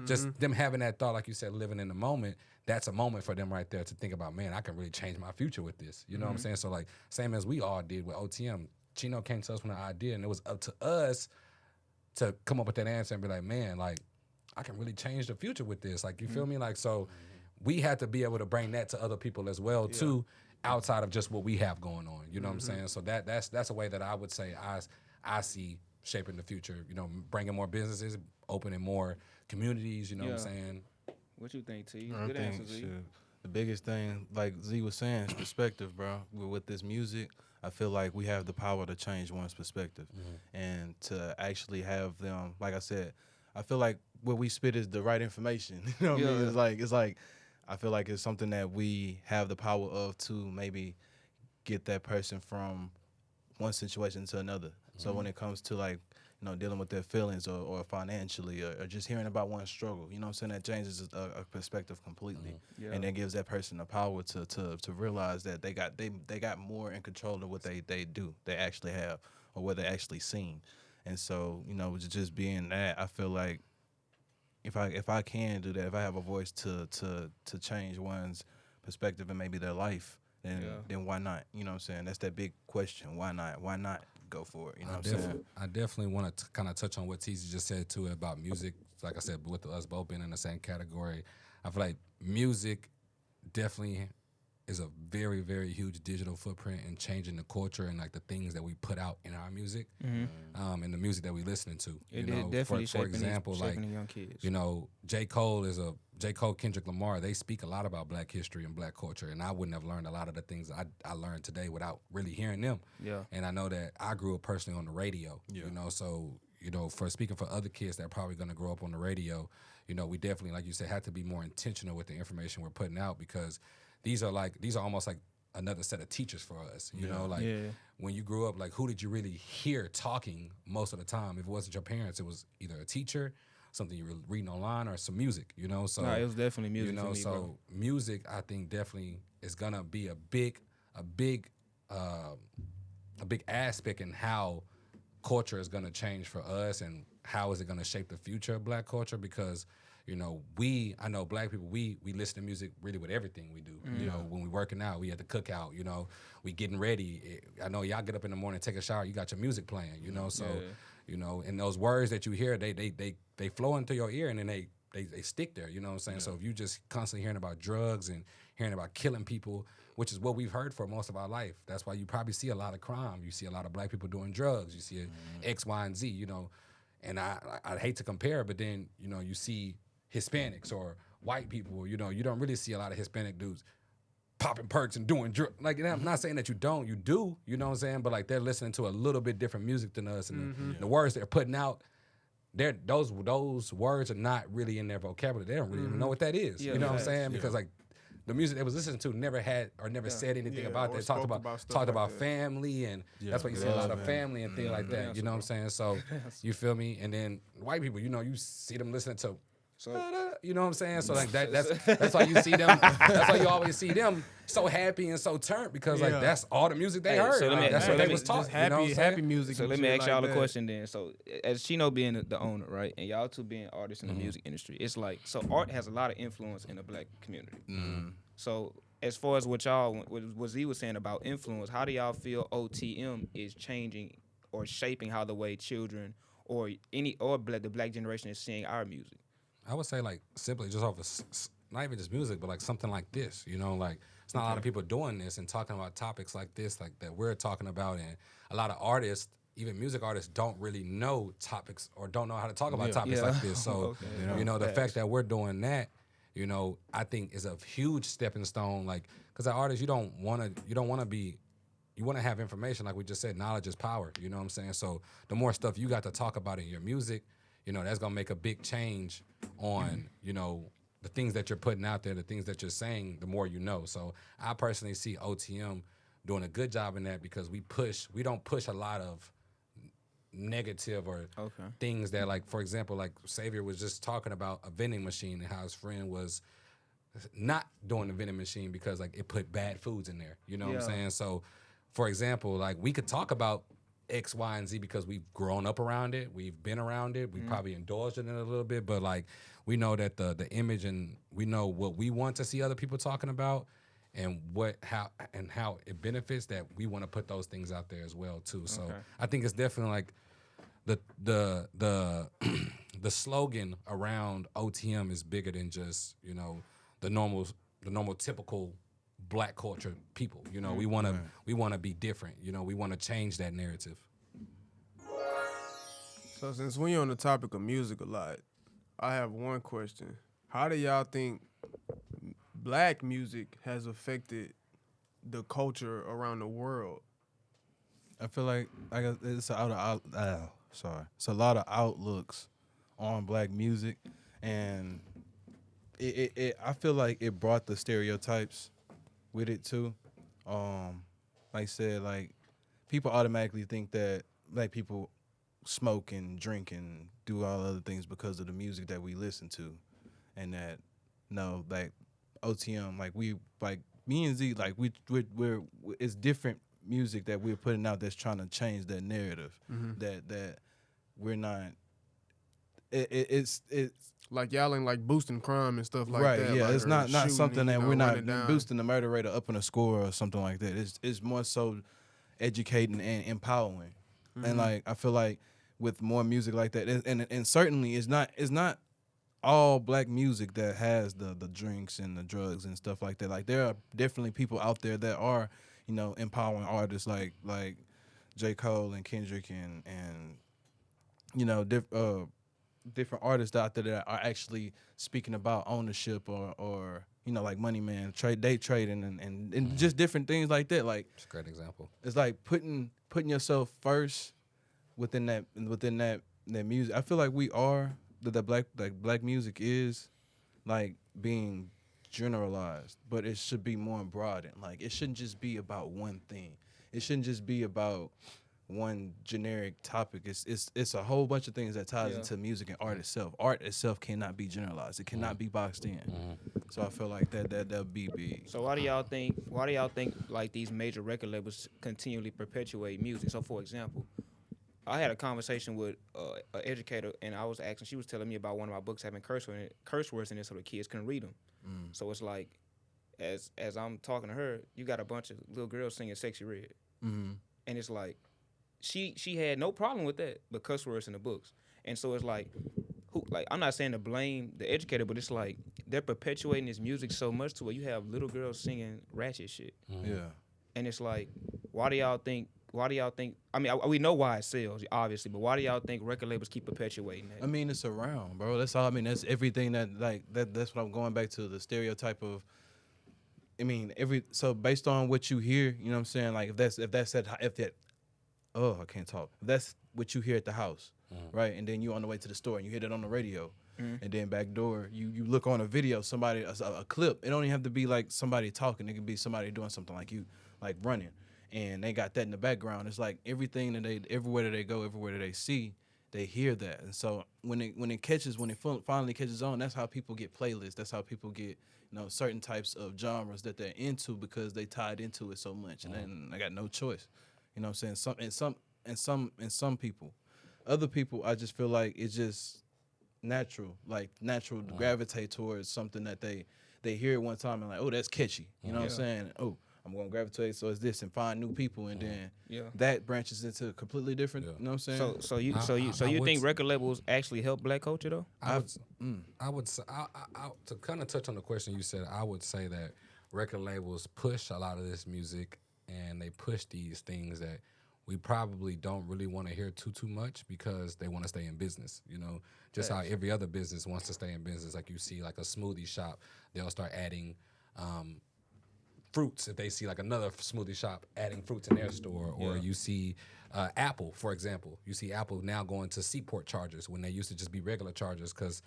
just them having that thought, like you said, living in the moment, that's a moment for them right there to think about, man, I can really change my future with this. You know what I'm saying? So like, same as we all did with OTM, Chino came to us with an idea, and it was up to us to come up with that answer and be like, man, like, I can really change the future with this. Like, you feel me? Like, so we had to be able to bring that to other people as well, too, outside of just what we have going on. You know what I'm saying? So that's a way that I would say I see shaping the future, you know, bringing more businesses, opening more communities, you know what I'm saying? What you think, T? I Good think, answer, Z. shit, the biggest thing, like Z was saying, is perspective, bro. With this music, I feel like we have the power to change one's perspective, and to actually have them. Like I said, I feel like what we spit is the right information. You know what I mean? It's like I feel like it's something that we have the power of to maybe get that person from one situation to another. So when it comes to like, you know, dealing with their feelings or financially or just hearing about one's struggle, you know what I'm saying, that changes a perspective completely. And that gives that person the power to realize that they got more in control of what they do, they actually have, or what they actually seen. And so, you know, just being that, I feel like if I can do that, if I have a voice to change one's perspective and maybe their life, then why not? You know what I'm saying? That's that big question. Why not? Why not go for it? You know what I'm saying? I definitely want to kind of touch on what TZ just said too about music. Like I said, with us both being in the same category, I feel like music definitely is a very, very huge digital footprint in changing the culture and like the things that we put out in our music, and the music that we listening to. It you know, definitely for example, shaping like the young kids. you know, J. Cole, Kendrick Lamar. They speak a lot about Black history and Black culture, and I wouldn't have learned a lot of the things I learned today without really hearing them. Yeah. And I know that I grew up personally on the radio. You know, so you know, for speaking for other kids that are probably going to grow up on the radio, you know, we definitely, like you said, have to be more intentional with the information we're putting out, because these are almost like another set of teachers for us. You know, like when you grew up, like who did you really hear talking most of the time? If it wasn't your parents, it was either a teacher, something you were reading online, or some music, you know? So no, it was definitely music, you know, for me, so bro. music, I think, definitely is gonna be a big aspect in how culture is gonna change for us, and how is it gonna shape the future of Black culture, because you know, I know Black people, we listen to music really with everything we do. You know, when we working out, we at the cookout, you know, we getting ready. I know y'all get up in the morning, take a shower, you got your music playing, you know, so, you know, and those words that you hear, they flow into your ear, and then they stick there, you know what I'm saying? So if you just constantly hearing about drugs and hearing about killing people, which is what we've heard for most of our life, that's why you probably see a lot of crime. You see a lot of Black people doing drugs. You see X, Y, and Z, you know, and I hate to compare, but then, you know, you see Hispanics or white people, you know, you don't really see a lot of Hispanic dudes popping perks and doing drugs. Like, and I'm not saying that you don't, you do, you know what I'm saying? But like, they're listening to a little bit different music than us, and the words they're putting out, those words are not really in their vocabulary. They don't really even know what that is. You know what I'm saying? Because like, the music they was listening to never said anything about that. Talked about family, and that's why you see a lot of family and things like that. You know what I'm saying? So you feel me? And then white people, you know, you see them listening to, you know what I'm saying? So like that's why you see them. That's why you always see them so happy and so turned, because like that's all the music they heard. So that's what they was taught. Happy music. So and let me shit ask y'all like a that. question then. So as Chino being the owner, right, and y'all two being artists in the music industry, it's like, so art has a lot of influence in the Black community. So as far as what Z was saying about influence, how do y'all feel OTM is changing or shaping how the way children or the Black generation is seeing our music? I would say, like, simply just off of not even just music, but like something like this, you know, like it's not a lot of people doing this and talking about topics like this, like that we're talking about, and a lot of artists, even music artists, don't really know topics or don't know how to talk about topics like this. So, you know, the fact that we're doing that, you know, I think is a huge stepping stone. Like, because as artists, you want to have information, like we just said, knowledge is power. You know what I'm saying? So the more stuff you got to talk about in your music, you know, that's gonna make a big change on, you know, the things that you're putting out there, the things that you're saying, the more you know. So I personally see OTM doing a good job in that, because we don't push a lot of negative or things that, like, for example, like Xavier was just talking about a vending machine and how his friend was not doing the vending machine because like it put bad foods in there. You know what I'm saying? So for example, like we could talk about X, Y, and Z because we've grown up around it. We've been around it. We probably indulged in it a little bit, but like we know that the image, and we know what we want to see other people talking about, and how it benefits, that we want to put those things out there as well too. So Okay. I think it's definitely like the the slogan around OTM is bigger than just, you know, the normal typical black culture people. You know, we want to be different. You know, we want to change that narrative. So since we on the topic of music a lot, I have one question. How do y'all think black music has affected the culture around the world? I feel like it's it's a lot of outlooks on black music, and I feel like it brought the stereotypes with it too. Like I said, like people automatically think that black people smoke and drink and do all other things because of the music that we listen to, and that no, like OTM, like me and Z, like we're it's different music that we're putting out that's trying to change that narrative. That we're not. It's Like y'all ain't like boosting crime and stuff like right, that. yeah. like, It's or not shooting something and, that you know, we're not running down. boosting the murder rate up in a score or something like that. It's more so educating and empowering. And like I feel like with more music like that, and certainly it's not all black music that has the drinks and the drugs and stuff like that. Like there are definitely people out there that are, you know, empowering artists like J. Cole and Kendrick and you know different artists out there that are actually speaking about ownership or you know, like Money Man, day trading and just different things like that. Like It's a great example. it's like putting yourself first within that music. I feel like we are that black music is like being generalized, but it should be more broadened. Like it shouldn't just be about one thing. It shouldn't just be about one generic topic. It's a whole bunch of things that ties into music and art itself. Art itself cannot be generalized. It cannot be boxed in. So I feel like that'll be big. So why do y'all think like these major record labels continually perpetuate music? So for example, I had a conversation with an educator, and I was asking. She was telling me about one of my books having curse words in it, so the kids couldn't read them. So it's like, as I'm talking to her, you got a bunch of little girls singing "Sexy Red," and it's like, she had no problem with that, but cuss words in the books, and so it's like, I'm not saying to blame the educator, but it's like they're perpetuating this music so much to where you have little girls singing ratchet shit, Yeah. and it's like, why do y'all think? I mean, we know why it sells, obviously, but why do y'all think record labels keep perpetuating that? I mean, it's around, bro. That's all. I mean, that's everything that's what I'm going back to, the stereotype of. I mean, so based on what you hear, you know what I'm saying? Like if I can't talk. If that's what you hear at the house, right? And then you on the way to the store and you hear that on the radio. And then back door, you look on a video, somebody a clip. It don't even have to be like somebody talking. It can be somebody doing something like you, like running. And they got that in the background. It's like everything that everywhere that they go, everywhere that they see, they hear that. And so when it finally catches on, that's how people get playlists. That's how people get, you know, certain types of genres that they're into because they tied into it so much. And then I got no choice. You know what I'm saying? Some people. Other people, I just feel like it's just natural to gravitate towards something that they hear it one time and like, oh, that's catchy. You know what I'm saying? Oh, I'm going to gravitate towards this and find new people, and then that branches into a completely different. You know what I'm saying? So you would think s- record labels actually help black culture though? I would say, to kind of touch on the question you said, I would say that record labels push a lot of this music, and they push these things that we probably don't really want to hear too much because they want to stay in business. You know, just how every other business wants to stay in business. Like you see, like a smoothie shop, they'll start adding fruits if they see like another smoothie shop adding fruits in their store, or you see Apple, for example. You see Apple now going to Seaport chargers when they used to just be regular chargers because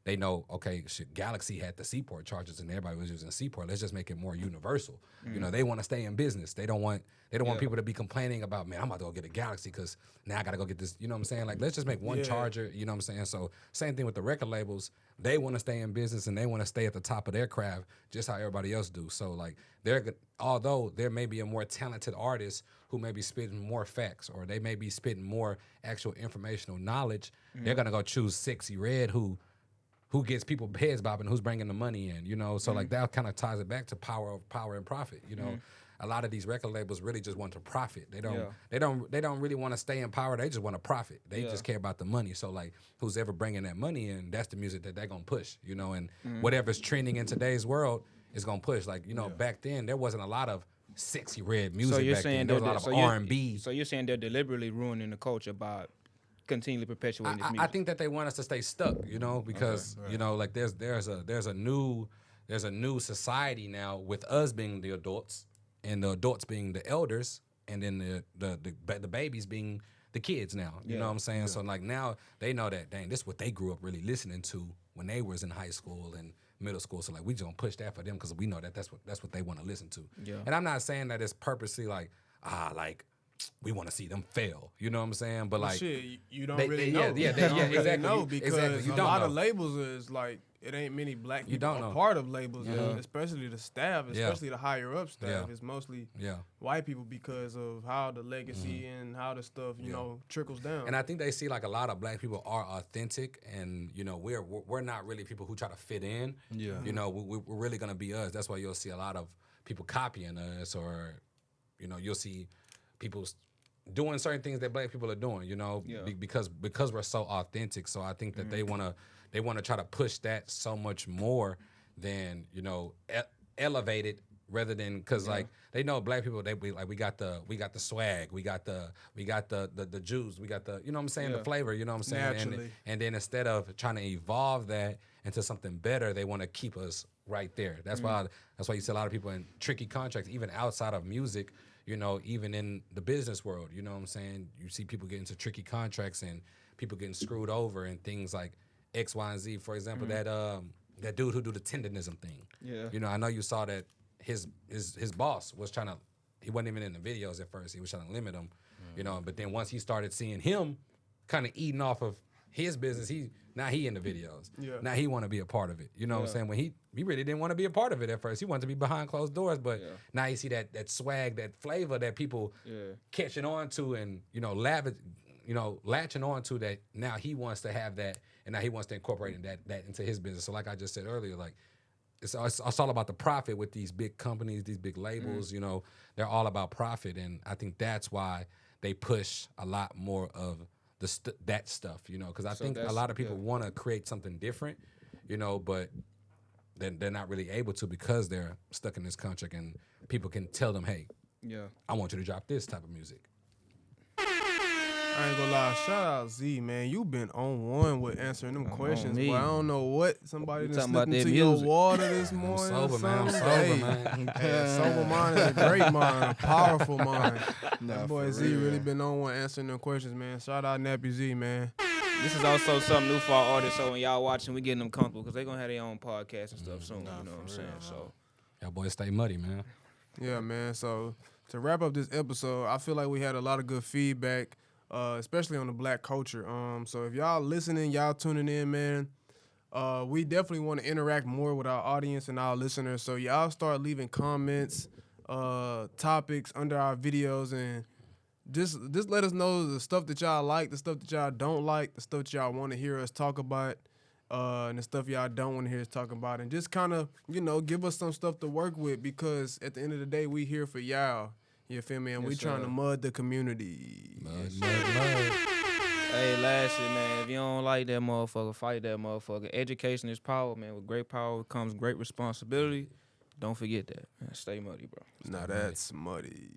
they know, okay, shit, Galaxy had the Seaport chargers and everybody was using Seaport. Let's just make it more universal. You know, they want to stay in business. They don't want people to be complaining about, man, I'm about to go get a Galaxy because now I got to go get this. You know what I'm saying? Like, let's just make one charger. You know what I'm saying? So same thing with the record labels. They want to stay in business and they want to stay at the top of their craft just how everybody else do. So like, although there may be a more talented artist who may be spitting more facts, or they may be spitting more actual informational knowledge, they're gonna go choose Sexy Red, who who gets people heads bobbing, who's bringing the money in, you know? So like Mm-hmm. that kind of ties it back to power and profit, you know? A lot of these record labels really just want to profit. They don't really want to stay in power. They just want to profit. They Yeah. just care about the money. So like who's ever bringing that money in, that's the music that they're going to push, you know? And Mm-hmm. whatever's trending in today's world is going to push. Like, you know, back then there wasn't a lot of sexy red music So you're back then. saying There was a lot of R&B. So you're saying they're deliberately ruining the culture by continually perpetuating this music. I think that they want us to stay stuck, you know, because you know, like there's a new society now with us being the adults and the adults being the elders, and then the babies being the kids now. You know what I'm saying? So like now they know that dang, this is what they grew up really listening to when they was in high school and middle school. So like we just gonna push that for them because we know that that's what they want to listen to. Yeah. And I'm not saying that it's purposely like we want to see them fail. You know what I'm saying? But like shit, you don't they- really yeah, know. yeah, You they- don't yeah, really exactly. know because Exactly. You a don't lot know. of labels is like it ain't many black people don't a know. part of labels, especially the staff, Yeah. especially the higher up staff. Yeah. It's mostly yeah. white people because of how the legacy and how the stuff you know trickles down. And I think they see like a lot of black people are authentic, and you know we're not really people who try to fit in. Yeah. You know we're really gonna be us. That's why you'll see a lot of people copying us, or you know you'll see people doing certain things that black people are doing. You know because we're so authentic. So I think that they wanna try to push that so much more than you know elevate it. Rather than because like they know black people we got the swag, we got the juice, we got the you know what I'm saying, the flavor, you know what I'm saying. Naturally. And then instead of trying to evolve that into something better, they want to keep us right there. That's why you see a lot of people in tricky contracts, even outside of music, you know, even in the business world, you know what I'm saying? You see people get into tricky contracts and people getting screwed over and things like X, Y, and Z. For example, that dude who do the tendonism thing. Yeah. You know, I know you saw that his boss was trying to, he wasn't even in the videos at first. He was trying to limit him, you know, but then once he started seeing him kind of eating off of his business, now he in the videos. Yeah. Now he want to be a part of it. You know what I'm saying? When he really didn't want to be a part of it at first. He wanted to be behind closed doors, but now you see that swag, that flavor that people catching on to and, you know, latching on to, that now he wants to have that, and now he wants to incorporate that into his business. So like I just said earlier, like it's all about the profit with these big companies, these big labels, you know, they're all about profit. And I think that's why they push a lot more of that stuff, you know, because I think a lot of people want to create something different, you know, but then they're not really able to because they're stuck in this contract, and people can tell them, hey, I want you to drop this type of music. I ain't gonna lie, shout out Z, man. You been on one with answering them questions, me. but I don't know what somebody done talking slipped about that into your music. water this morning. sober, or man. I'm something. sober, Hey, man. Hey, a sober mind is a great mind, a powerful mind. That boy for Z real. really been on one answering them questions, man. Shout out Nappy Z, man. This is also something new for our artists, so when y'all watching, we getting them comfortable because they gonna have their own podcast and stuff soon. You know what I'm saying? So Y'all boys stay muddy, man. Yeah, man. So to wrap up this episode, I feel like we had a lot of good feedback, especially on the black culture. So if y'all listening, y'all tuning in, man, we definitely want to interact more with our audience and our listeners. So y'all start leaving comments, topics under our videos, and just let us know the stuff that y'all like, the stuff that y'all don't like, the stuff that y'all want to hear us talk about. And the stuff y'all don't want to hear us talk about, and just kind of, you know, give us some stuff to work with, because at the end of the day, we here for y'all. You feel me? And we trying to mud the community. Mud. hey, last shit, man. If you don't like that motherfucker, fight that motherfucker. Education is power, man. With great power comes great responsibility. Don't forget that. Man, stay muddy, bro. Now that's muddy.